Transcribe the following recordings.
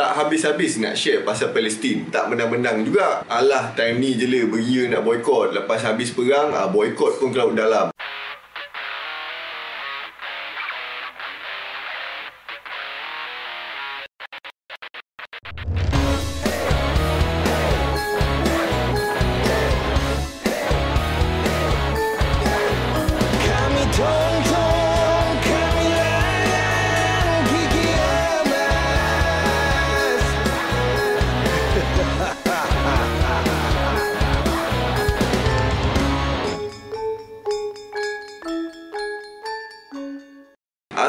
Tak habis-habis nak share pasal Palestin. Tak menang-menang juga. Alah, time ni je lah beria nak boykot. Lepas habis perang, boykot pun ke laut dalam.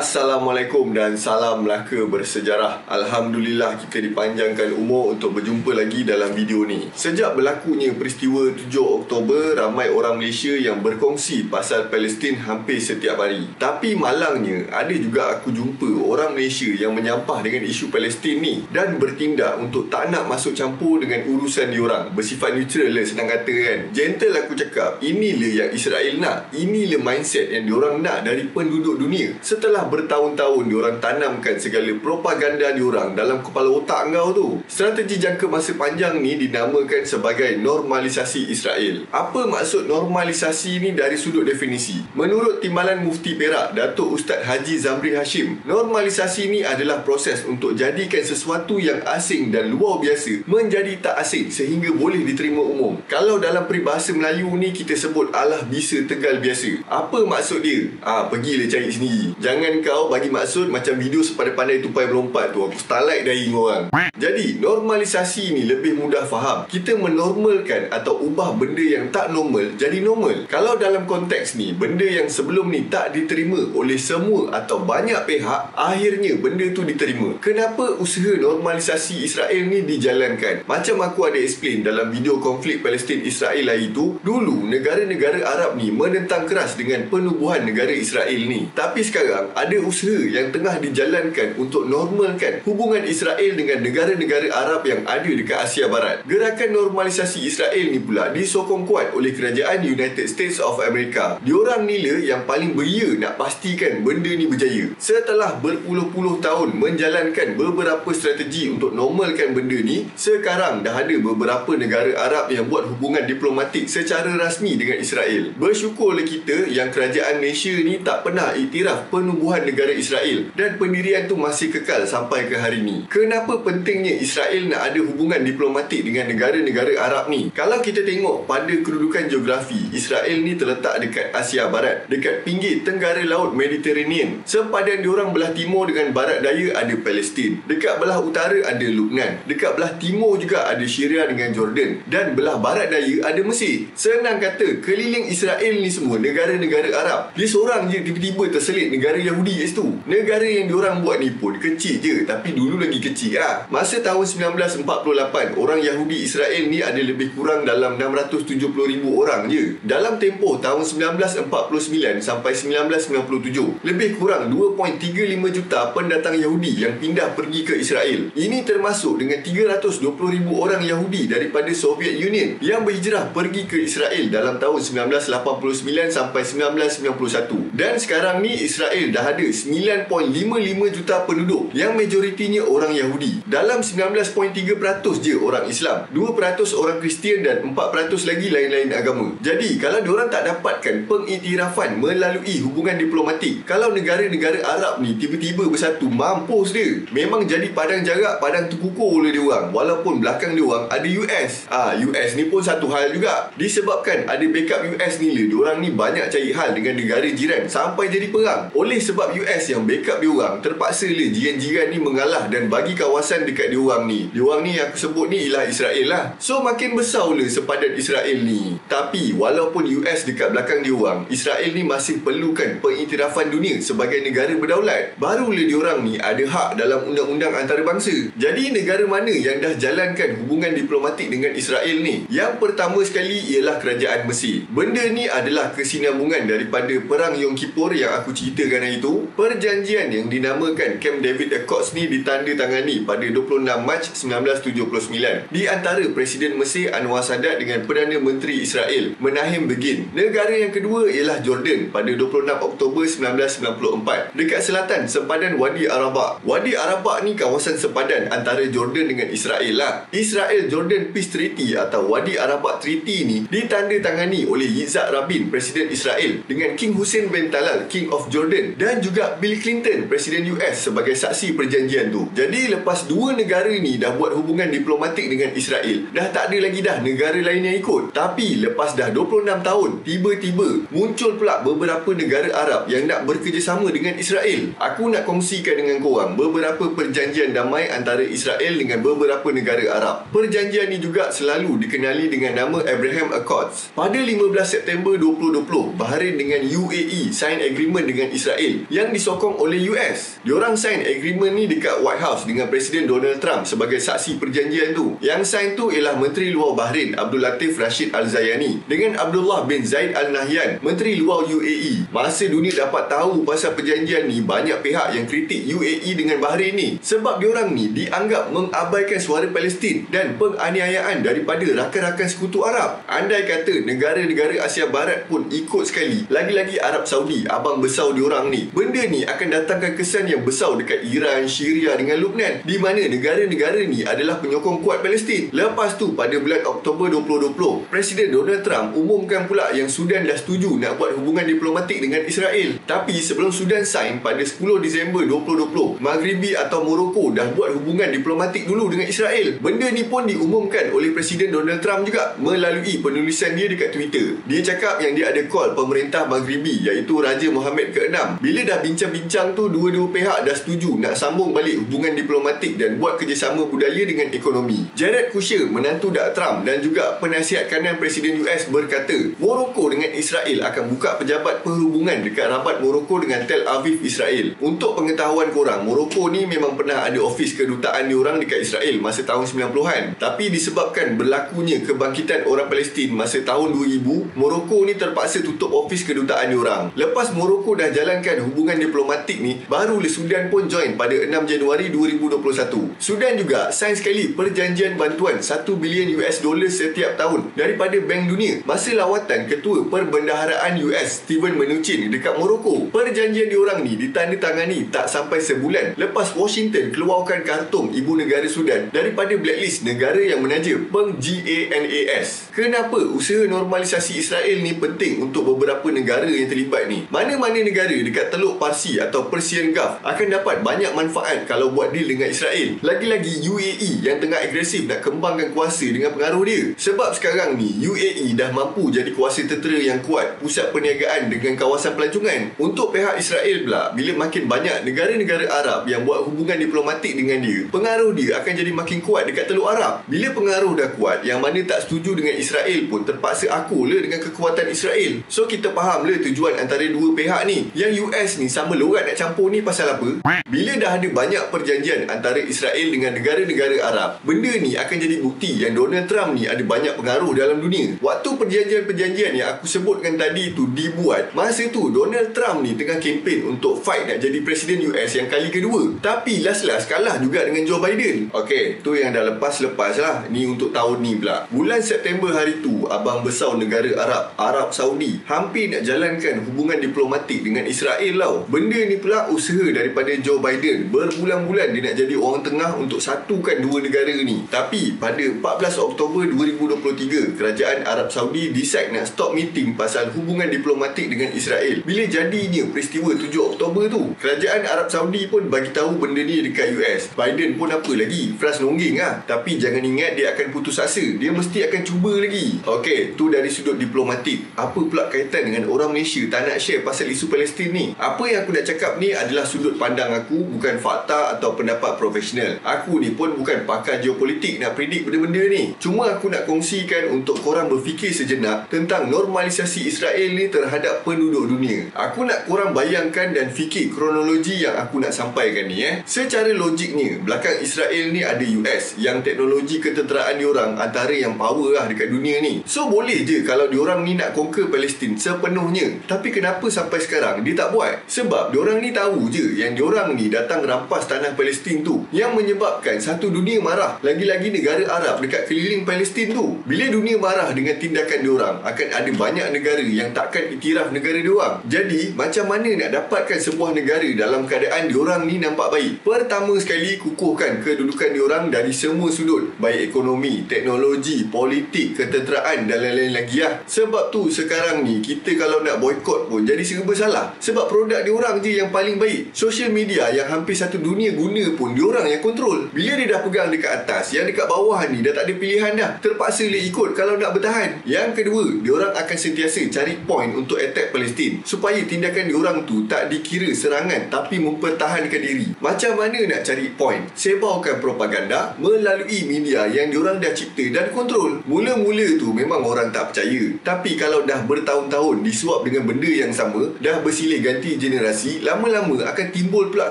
Assalamualaikum dan salam Melaka bersejarah. Alhamdulillah kita dipanjangkan umur untuk berjumpa lagi dalam video ni. Sejak berlakunya peristiwa 7 Oktober, ramai orang Malaysia yang berkongsi pasal Palestin hampir setiap hari. Tapi malangnya, ada juga aku jumpa orang Malaysia yang menyampah dengan isu Palestin ni dan bertindak untuk tak nak masuk campur dengan urusan diorang. Bersifat neutral lah, senang kata kan. Gentle aku cakap, inilah yang Israel nak. Inilah mindset yang diorang nak dari penduduk dunia. Setelah bertahun-tahun diorang tanamkan segala propaganda diorang dalam kepala otak kau tu. Strategi jangka masa panjang ni dinamakan sebagai normalisasi Israel. Apa maksud normalisasi ni dari sudut definisi? Menurut Timbalan Mufti Perak, Datuk Ustaz Haji Zamri Hashim, normalisasi ni adalah proses untuk jadikan sesuatu yang asing dan luar biasa menjadi tak asing sehingga boleh diterima umum. Kalau dalam peribahasa Melayu ni kita sebut alah bisa tegal biasa. Apa maksud dia? Pergilah cari sendiri. Jangan kau bagi maksud macam video sepandai-pandai tupai berlompat tu. Aku starlight dari korang. Jadi, normalisasi ni lebih mudah faham. Kita menormalkan atau ubah benda yang tak normal jadi normal. Kalau dalam konteks ni, benda yang sebelum ni tak diterima oleh semua atau banyak pihak, akhirnya benda tu diterima. Kenapa usaha normalisasi Israel ni dijalankan? Macam aku ada explain dalam video konflik Palestin-Israel hari tu, dulu negara-negara Arab ni menentang keras dengan penubuhan negara Israel ni. Tapi sekarang ada usaha yang tengah dijalankan untuk normalkan hubungan Israel dengan negara-negara Arab yang ada dekat Asia Barat. Gerakan normalisasi Israel ni pula disokong kuat oleh kerajaan United States of America. Diorang ni lah yang paling beria nak pastikan benda ni berjaya. Setelah berpuluh-puluh tahun menjalankan beberapa strategi untuk normalkan benda ni, sekarang dah ada beberapa negara Arab yang buat hubungan diplomatik secara rasmi dengan Israel. Bersyukurlah kita yang kerajaan Malaysia ni tak pernah iktiraf penubuhan negara Israel dan pendirian tu masih kekal sampai ke hari ni. Kenapa pentingnya Israel nak ada hubungan diplomatik dengan negara-negara Arab ni? Kalau kita tengok pada kedudukan geografi, Israel ni terletak dekat Asia Barat, dekat pinggir tenggara laut Mediterranean. Sempadan diorang belah timur dengan barat daya ada Palestin, dekat belah utara ada Lubnan, dekat belah timur juga ada Syria dengan Jordan, dan belah barat daya ada Mesir. Senang kata, keliling Israel ni semua negara-negara Arab. Dia seorang je tiba-tiba terselit negara Yahudi kat situ. Negara yang diorang buat ni pun kecil je, tapi dulu lagi kecil lah. Masa tahun 1948, orang Yahudi Israel ni ada lebih kurang dalam 670,000 orang je. Dalam tempoh tahun 1949 sampai 1997, lebih kurang 2.35 juta pendatang Yahudi yang pindah pergi ke Israel. Ini termasuk dengan 320,000 orang Yahudi daripada Soviet Union yang berhijrah pergi ke Israel dalam tahun 1989 sampai 1991. Dan sekarang ni Israel dah ada 9.55 juta penduduk yang majoritinya orang Yahudi. Dalam 19.3% je orang Islam, 2% orang Kristian dan 4% lagi lain-lain agama. Jadi kalau diorang tak dapatkan pengiktirafan melalui hubungan diplomatik, kalau negara-negara Arab ni tiba-tiba bersatu, mampus dia. Memang jadi padang jarak, padang terkukur oleh diorang. Walaupun belakang diorang ada US. US ni pun satu hal juga. Disebabkan ada backup US ni lah, diorang ni banyak cari hal dengan negara jiran sampai jadi perang. Oleh sebab US yang backup diorang, terpaksa lah jiran-jiran ni mengalah dan bagi kawasan dekat diorang ni. Diorang ni yang aku sebut ni ialah Israel lah. So makin besar lah sepadan Israel ni. Tapi walaupun US dekat belakang diorang, Israel ni masih perlukan pengiktirafan dunia sebagai negara berdaulat. Barulah diorang ni ada hak dalam undang-undang antarabangsa. Jadi negara mana yang dah jalankan hubungan diplomatik dengan Israel ni? Yang pertama sekali ialah kerajaan Mesir. Benda ni adalah kesinambungan daripada perang Yom Kippur yang aku ceritakan hari tu. Perjanjian yang dinamakan Camp David Accords ni ditandatangani pada 26 Mac 1979 di antara Presiden Mesir Anwar Sadat dengan Perdana Menteri Israel Menachem Begin. Negara yang kedua ialah Jordan pada 26 Oktober 1994 dekat selatan sempadan Wadi Araba. Wadi Araba ni kawasan sempadan antara Jordan dengan Israel lah. Israel-Jordan Peace Treaty atau Wadi Araba Treaty ni ditandatangani oleh Yitzhak Rabin, Presiden Israel, dengan King Hussein bin Talal, King of Jordan, dan juga Bill Clinton, Presiden US, sebagai saksi perjanjian tu. Jadi lepas dua negara ni dah buat hubungan diplomatik dengan Israel, dah tak ada lagi dah negara lain yang ikut. Tapi lepas dah 26 tahun, tiba-tiba muncul pula beberapa negara Arab yang nak bekerjasama dengan Israel. Aku nak kongsikan dengan korang beberapa perjanjian damai antara Israel dengan beberapa negara Arab. Perjanjian ni juga selalu dikenali dengan nama Abraham Accords. Pada 15 September 2020, Bahrain dengan UAE sign agreement dengan Israel yang disokong oleh US. Diorang sign agreement ni dekat White House dengan Presiden Donald Trump sebagai saksi perjanjian tu. Yang sign tu ialah Menteri Luar Bahrain Abdul Latif Rashid Al-Zayani dengan Abdullah bin Zaid Al Nahyan, Menteri Luar UAE. Masa dunia dapat tahu pasal perjanjian ni, banyak pihak yang kritik UAE dengan Bahrain ni sebab diorang ni dianggap mengabaikan suara Palestin dan penganiayaan daripada rakan-rakan sekutu Arab. Andai kata negara-negara Asia Barat pun ikut sekali, lagi-lagi Arab Saudi, abang besar diorang ni, benda ni akan datangkan kesan yang besar dekat Iran, Syria dengan Lubnan, di mana negara-negara ni adalah penyokong kuat Palestin. Lepas tu pada bulan Oktober 2020, Presiden Donald Trump umumkan pula yang Sudan dah setuju nak buat hubungan diplomatik dengan Israel. Tapi sebelum Sudan sign pada 10 Disember 2020, Maghribi atau Morocco dah buat hubungan diplomatik dulu dengan Israel. Benda ni pun diumumkan oleh Presiden Donald Trump juga melalui penulisan dia dekat Twitter. Dia cakap yang dia ada call pemerintah Maghribi iaitu Raja Mohammed ke-6. Bila dah bincang-bincang tu, dua-dua pihak dah setuju nak sambung balik hubungan diplomatik dan buat kerjasama budaya dengan ekonomi. Jared Kushner, menantu Dak Trump dan juga penasihat kanan Presiden US, berkata Morocco dengan Israel akan buka pejabat perhubungan dekat Rabat Morocco dengan Tel Aviv, Israel. Untuk pengetahuan korang, Morocco ni memang pernah ada ofis kedutaan diorang dekat Israel masa tahun 90-an. Tapi disebabkan berlakunya kebangkitan orang Palestin masa tahun 2000, Morocco ni terpaksa tutup ofis kedutaan diorang. Lepas Morocco dah jalankan hubungan diplomatik ni, barulah Sudan pun join pada 6 Januari 2021. Sudan juga sign sekali perjanjian bantuan 1 bilion US dollar setiap tahun daripada Bank Dunia masa lawatan Ketua Perbendaharaan US Steven Mnuchin dekat Morocco. Perjanjian diorang ni ditandatangani tak sampai sebulan lepas Washington keluarkan Khartoum, ibu negara Sudan, daripada blacklist negara yang menaja peng-GANAS. Kenapa usaha normalisasi Israel ni penting untuk beberapa negara yang terlibat ni? Mana-mana negara dekat Teluk Parsi atau Persian Gulf akan dapat banyak manfaat kalau buat deal dengan Israel. Lagi-lagi UAE yang tengah agresif nak kembangkan kuasa dengan pengaruh dia. Sebab sekarang ni UAE dah mampu jadi kuasa tentera yang kuat, pusat perniagaan dengan kawasan pelancongan. Untuk pihak Israel pula, bila makin banyak negara-negara Arab yang buat hubungan diplomatik dengan dia, pengaruh dia akan jadi makin kuat dekat Teluk Arab. Bila pengaruh dah kuat, yang mana tak setuju dengan Israel pun terpaksa akur lah dengan kekuatan Israel. So kita faham lah tujuan antara dua pihak ni. Yang US ni sama lorat nak campur ni pasal apa? Bila dah ada banyak perjanjian antara Israel dengan negara-negara Arab, benda ni akan jadi bukti yang Donald Trump ni ada banyak pengaruh dalam dunia. Waktu perjanjian-perjanjian yang aku sebutkan tadi tu dibuat, masa tu Donald Trump ni tengah kempen untuk fight nak jadi Presiden US yang kali kedua. Tapi last-last kalah juga dengan Joe Biden. Okay, tu yang dah lepas-lepas lah. Ni untuk tahun ni pula. Bulan September hari tu, abang besar negara Arab Saudi hampir nak jalankan hubungan diplomatik dengan Israel tau. Benda ni pula usaha daripada Joe Biden. Berbulan-bulan dia nak jadi orang tengah untuk satukan dua negara ni. Tapi pada 14 Oktober 2023, Kerajaan Arab Saudi decide nak stop meeting pasal hubungan diplomatik dengan Israel. Bila jadinya peristiwa 7 Oktober tu, Kerajaan Arab Saudi pun bagi tahu benda ni dekat US. Biden pun apa lagi, frust nongging lah. Tapi jangan ingat dia akan putus asa. Dia mesti akan cuba lagi. Okay, tu dari sudut diplomatik. Apa pula kaitan dengan orang Malaysia tak nak share pasal isu Palestin ni? Apa yang aku nak cakap ni adalah sudut pandang aku, bukan fakta atau pendapat profesional. Aku ni pun bukan pakar geopolitik nak predik benda-benda ni. Cuma aku nak kongsikan untuk korang berfikir sejenak tentang normalisasi Israel ni terhadap penduduk dunia. Aku nak korang bayangkan dan fikir kronologi yang aku nak sampaikan ni. Secara logiknya, belakang Israel ni ada US yang teknologi ketenteraan diorang antara yang power lah dekat dunia ni. So boleh je kalau diorang ni nak conquer Palestin sepenuhnya. Tapi kenapa sampai sekarang dia tak buat? Sebab Sebab diorang ni tahu je yang diorang ni datang rampas tanah Palestin tu, yang menyebabkan satu dunia marah. Lagi-lagi negara Arab dekat keliling Palestin tu. Bila dunia marah dengan tindakan diorang, akan ada banyak negara yang takkan iktiraf negara diorang. Jadi macam mana nak dapatkan sebuah negara dalam keadaan diorang ni nampak baik? Pertama sekali, kukuhkan kedudukan diorang dari semua sudut, baik ekonomi, teknologi, politik, ketenteraan dan lain-lain lagi lah. Sebab tu sekarang ni kita kalau nak boykot pun jadi serba salah. Sebab produk diorang je yang paling baik. Social media yang hampir satu dunia guna pun diorang yang kontrol. Bila dia dah pegang dekat atas, yang dekat bawah ni dah tak ada pilihan dah. Terpaksa dia ikut kalau nak bertahan. Yang kedua, diorang akan sentiasa cari point untuk attack Palestin, supaya tindakan diorang tu tak dikira serangan tapi mempertahankan diri. Macam mana nak cari point? Sebarkan propaganda melalui media yang diorang dah cipta dan kontrol. Mula-mula tu memang orang tak percaya. Tapi kalau dah bertahun-tahun disuap dengan benda yang sama, dah bersilih ganti generasi, lama-lama akan timbul pula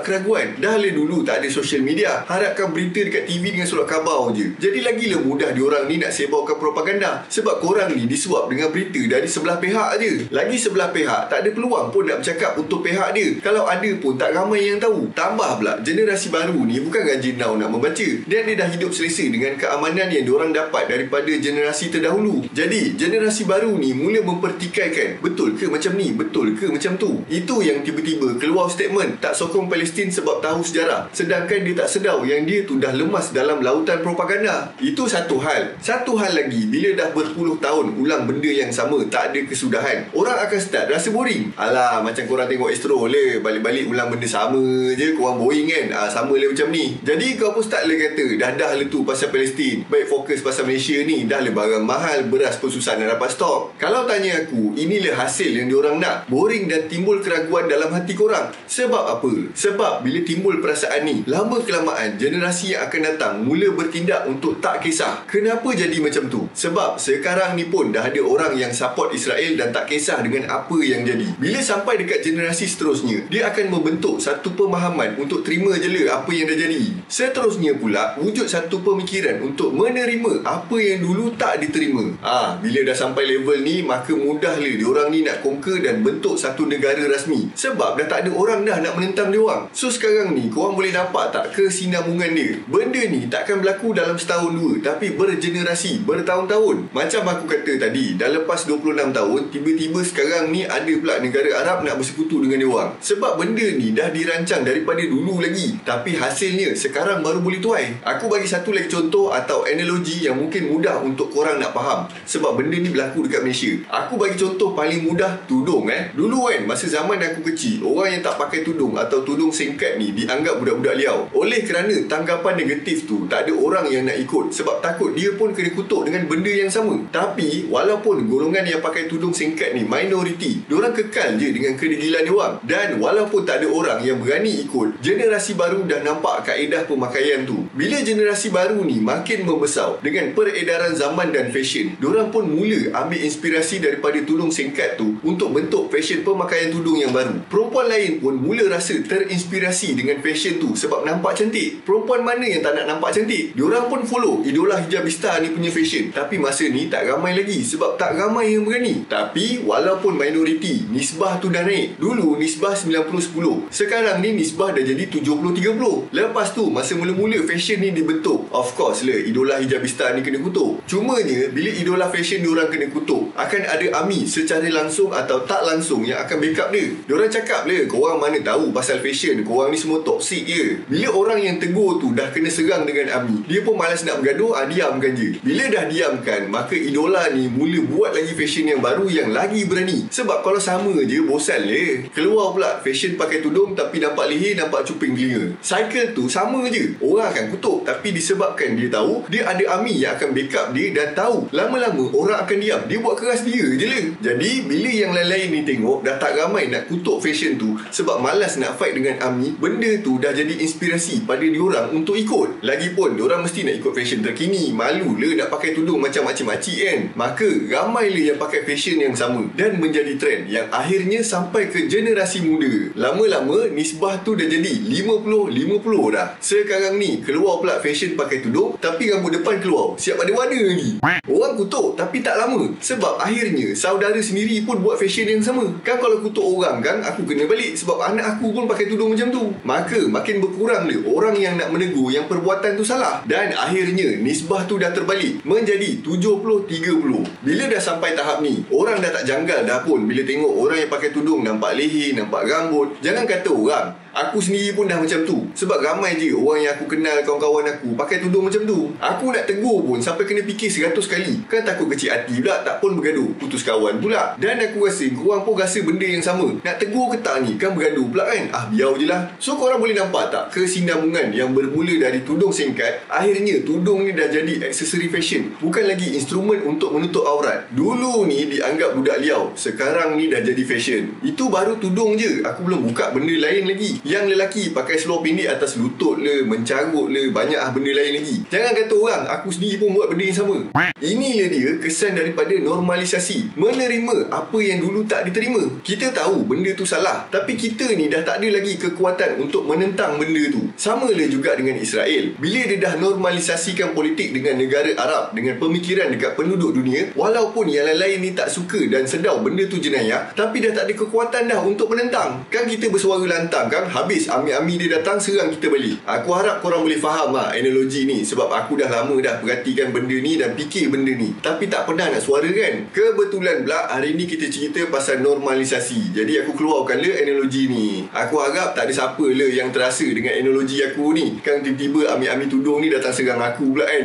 keraguan. Dah le dulu tak ada social media, harapkan berita dekat TV dengan surat khabar je. Jadi lagilah mudah diorang ni nak sebarkan propaganda. Sebab korang ni disuap dengan berita dari sebelah pihak je. Lagi sebelah pihak tak ada peluang pun nak bercakap untuk pihak dia. Kalau ada pun tak ramai yang tahu. Tambah pula generasi baru ni bukan rajin nak membaca, dan dia dah hidup selesa dengan keamanan yang diorang dapat daripada generasi terdahulu. Jadi generasi baru ni mula mempertikaikan, betul ke macam ni, betul ke macam tu. Itu yang tiba-tiba keluar statement tak sokong Palestin sebab tahu sejarah, sedangkan dia tak sedar yang dia tu dah lemas dalam lautan propaganda. Itu satu hal. Satu hal lagi, bila dah berpuluh tahun ulang benda yang sama, tak ada kesudahan, orang akan start rasa boring. Alah, macam korang tengok Astro le, balik-balik ulang benda sama je, korang boring kan? Sama le macam ni. Jadi kau pun start le kata dah le tu pasal Palestin, baik fokus pasal Malaysia ni. Dah le barang mahal, beras pun susah nak dapat stok. Kalau tanya aku, inilah hasil yang diorang nak. Boring dan timbul keraguan dalam hati korang. Sebab apa? Sebab bila timbul perasaan ni, lama kelamaan generasi yang akan datang mula bertindak untuk tak kisah. Kenapa jadi macam tu? Sebab sekarang ni pun dah ada orang yang support Israel dan tak kisah dengan apa yang jadi. Bila sampai dekat generasi seterusnya, dia akan membentuk satu pemahaman untuk terima je lah apa yang dah jadi. Seterusnya pula, wujud satu pemikiran untuk menerima apa yang dulu tak diterima. Bila dah sampai level ni, maka mudahlah diorang ni nak conquer dan bentuk satu negara rasmi. Sebab dah tak ada orang dah nak menentang diorang. So sekarang ni, korang boleh nampak tak kesinambungan dia? Benda ni takkan berlaku dalam setahun dua, tapi bergenerasi, bertahun-tahun. Macam aku kata tadi, dah lepas 26 tahun, tiba-tiba sekarang ni ada pula negara Arab nak bersekutu dengan diorang. Sebab benda ni dah dirancang daripada dulu lagi, tapi hasilnya sekarang baru boleh tuai. Aku bagi satu lagi contoh atau analogi yang mungkin mudah untuk korang nak faham, sebab benda ni berlaku dekat Malaysia. Aku bagi contoh paling mudah, tudung. Dulu kan, masa zaman aku kecil, orang yang tak pakai tudung atau tudung singkat ni dianggap budak-budak liau. Oleh kerana tanggapan negatif tu, tak ada orang yang nak ikut, sebab takut dia pun kena kutuk dengan benda yang sama. Tapi walaupun golongan yang pakai tudung singkat ni minoriti, diorang kekal je dengan kedegilan diorang. Dan walaupun tak ada orang yang berani ikut, generasi baru dah nampak kaedah pemakaian tu. Bila generasi baru ni makin membesar dengan peredaran zaman dan fashion, diorang pun mula ambil inspirasi daripada tudung singkat tu untuk bentuk fashion pemakaian tudung yang baru. Perempuan lain pun mula rasa terinspirasi dengan fashion tu sebab nampak cantik. Perempuan mana yang tak nak nampak cantik? Diorang pun follow idola hijabista ni punya fashion. Tapi masa ni tak ramai lagi sebab tak ramai yang berani. Tapi walaupun minoriti, nisbah tu dah naik. Dulu nisbah 90-10, sekarang ni nisbah dah jadi 70-30. Lepas tu masa mula-mula fashion ni dibentuk, of course lah idola hijabista ni kena kutuk. Cumanya bila idola fashion diorang kena kutuk, akan ada army secara langsung atau tak langsung yang akan backup dia. Diorang cakap lah, korang mana tahu pasal fashion, korang ni semua toxic je. Bila orang yang tegur tu dah kena serang dengan army, dia pun malas nak bergaduh, diamkan je. Bila dah diamkan, maka idola ni mula buat lagi fashion yang baru yang lagi berani. Sebab kalau sama je, bosan le. Keluar pula fashion pakai tudung tapi nampak leher, nampak cuping telinga. Cycle tu sama je. Orang akan kutuk, tapi disebabkan dia tahu dia ada army yang akan backup dia, dan tahu lama-lama orang akan diam, dia buat keras dia je lah. Jadi bila yang lain-lain ni tengok, dah tak ramai nak kutuk fashion tu sebab malas nak fight dengan army, benda tu dah jadi inspirasi pada diorang untuk ikut. Lagipun diorang mesti nak ikut fashion terkini, malu lah nak pakai tudung macam makcik-makcik kan. Maka ramai lah yang pakai fashion yang sama dan menjadi trend yang akhirnya sampai ke generasi muda. Lama-lama nisbah tu dah jadi 50-50 dah. Sekarang ni keluar pula fashion pakai tudung tapi rambut depan keluar, siap ada warna lagi. Orang kutuk tapi tak lama, sebab akhirnya saudara sendiri pun buat fashion yang sama. Kan kalau kutuk orang kan, aku kena balik sebab anak aku pun pakai tudung macam tu. Maka makin berkurang dia orang yang nak menegur yang perbuatan tu salah. Dan akhirnya nisbah tu dah terbalik menjadi 70-30. Bila dah sampai tahap ni, orang dah tak janggal dah pun bila tengok orang yang pakai tudung nampak leher, nampak rambut. Jangan kata orang, aku sendiri pun dah macam tu. Sebab ramai je orang yang aku kenal, kawan-kawan aku pakai tudung macam tu. Aku nak tegur pun sampai kena fikir 100 kali. Kan takut kecil hati pula, tak pun bergaduh, putus kawan pula. Dan aku rasa korang pun rasa benda yang sama. Nak tegur ke tak ni, kan bergaduh pula kan. Biar je lah. So korang boleh nampak tak kesinambungan yang bermula dari tudung singkat, akhirnya tudung ni dah jadi aksesori fashion, bukan lagi instrumen untuk menutup aurat. Dulu ni dianggap budak liau, sekarang ni dah jadi fashion. Itu baru tudung je, aku belum buka benda lain lagi. Yang lelaki pakai seluar pendek atas lutut le, mencarut le, banyak benda lain lagi. Jangan kata orang, aku sendiri pun buat benda yang sama. Inilah dia kesan daripada normalisasi, menerima apa yang dulu tak diterima. Kita tahu benda tu salah, tapi kita ni dah tak ada lagi kekuatan untuk menentang benda tu. Sama lah juga dengan Israel. Bila dia dah normalisasikan politik dengan negara Arab, dengan pemikiran dekat penduduk dunia, walaupun yang lain-lain ni tak suka dan sedar benda tu jenayah, tapi dah tak ada kekuatan dah untuk menentang. Kan kita bersuara lantang kan, habis ami-ami dia datang serang kita balik. Aku harap korang boleh faham analogi ni, sebab aku dah lama dah perhatikan benda ni dan fikir benda ni, tapi tak pernah nak suara kan. Kebetulan pula hari ni kita cerita pasal normalisasi, jadi aku keluarkan le analogi ni. Aku harap tak ada siapa le yang terasa dengan analogi aku ni. Kan tiba-tiba ami-ami tudung ni datang serang aku pula kan.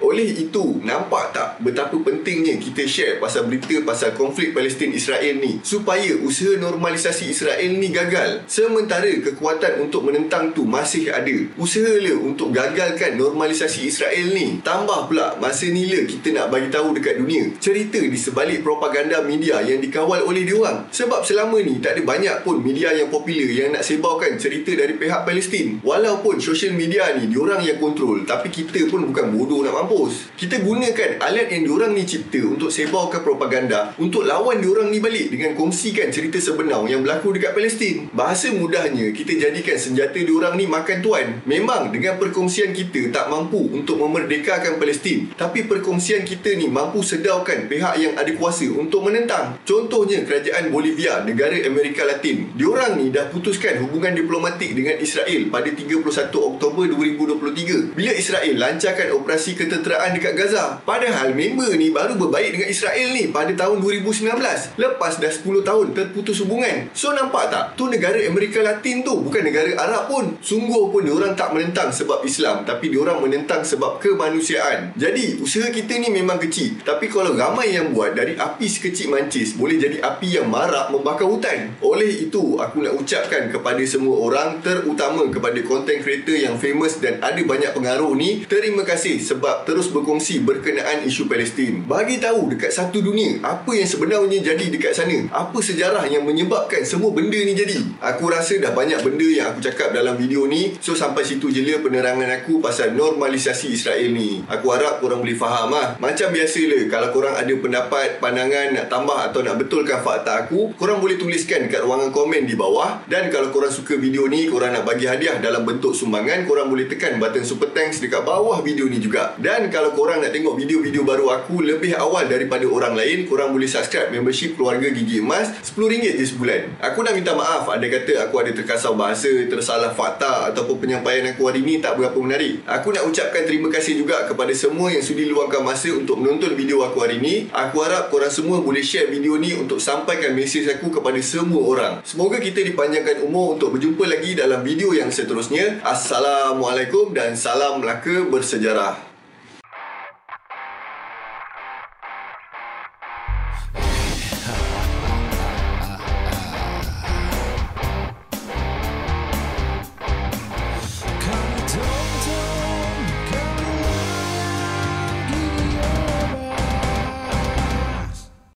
Oleh itu, nampak tak betapa pentingnya kita share pasal berita pasal konflik Palestin-Israel ni, supaya usaha normalisasi Israel ni gagal. Sementara kekuatan untuk menentang tu masih ada. Usaha le untuk gagalkan normalisasi Israel ni. Tambah pula masa ni le kita nak bagi tahu dekat dunia cerita di sebalik propaganda media yang dikawal oleh diorang. Sebab selama ni tak ada banyak pun media yang popular yang nak sebarkan cerita dari pihak Palestin. Walaupun social media ni diorang yang kontrol, tapi kita pun bukan bodoh nak mampus. Kita gunakan alat yang diorang ni cipta untuk sebarkan propaganda, untuk lawan diorang ni balik dengan kongsikan cerita sebenar yang berlaku dekat Palestin. Bahasa mudahnya, kita jadikan senjata diorang ni makan tuan. Memang dengan perkongsian kita tak mampu untuk memerdekakan Palestin, tapi perkongsian kita ni mampu sedarkan pihak yang ada kuasa untuk menentang. Contohnya kerajaan Bolivia, negara Amerika Latin. Diorang ni dah putuskan hubungan diplomatik dengan Israel pada 31 Oktober 2023 bila Israel lancarkan operasi ketenteraan dekat Gaza. Padahal member ni baru berbaik dengan Israel ni pada tahun 2019, lepas dah 10 tahun terputus hubungan. So nampak tak, tu negara Amerika Latin tu bukan negara Arab pun. Sungguh pun diorang tak menentang sebab Islam, tapi diorang menentang sebab kemanusiaan. Jadi usaha kita ni memang kecil, tapi kalau ramai yang buat, dari api sekecil mancis boleh jadi api yang marak membakar hutan. Oleh itu aku nak ucapkan kepada semua orang, terutama kepada content creator yang famous dan ada banyak pengaruh ni, terima kasih sebab terus berkongsi berkenaan isu Palestin. Bagi tahu dekat satu dunia apa yang sebenarnya jadi dekat sana, apa sejarah yang menyebabkan semua benda ni jadi. Aku rasa dah banyak benda yang aku cakap dalam video ni, so sampai situ je lah penerangan aku pasal normalisasi Israel ni. Aku harap korang boleh faham lah. Macam biasa lah, kalau korang ada pendapat, pandangan, nak tambah atau nak betulkan fakta aku, korang boleh tuliskan dekat ruangan komen di bawah. Dan kalau korang suka video ni, korang nak bagi hadiah dalam bentuk sumbangan, korang boleh tekan button super thanks dekat bawah video ni juga. Dan kalau korang nak tengok video-video baru aku lebih awal daripada orang lain, korang boleh subscribe membership Keluarga Gigi Emas RM10 je sebulan. Aku nak minta maaf ada kata aku ada terkasar bahasa, tersalah fakta ataupun penyampaian aku hari ni tak berapa menarik. Aku nak ucapkan terima kasih juga kepada semua yang sudi luangkan masa untuk menonton video aku hari ni. Aku harap korang semua boleh share video ni untuk sampaikan mesej aku kepada semua orang. Semoga kita dipanjangkan umur untuk berjumpa lagi dalam video yang seterusnya. Assalamualaikum dan salam Melaka bersejarah.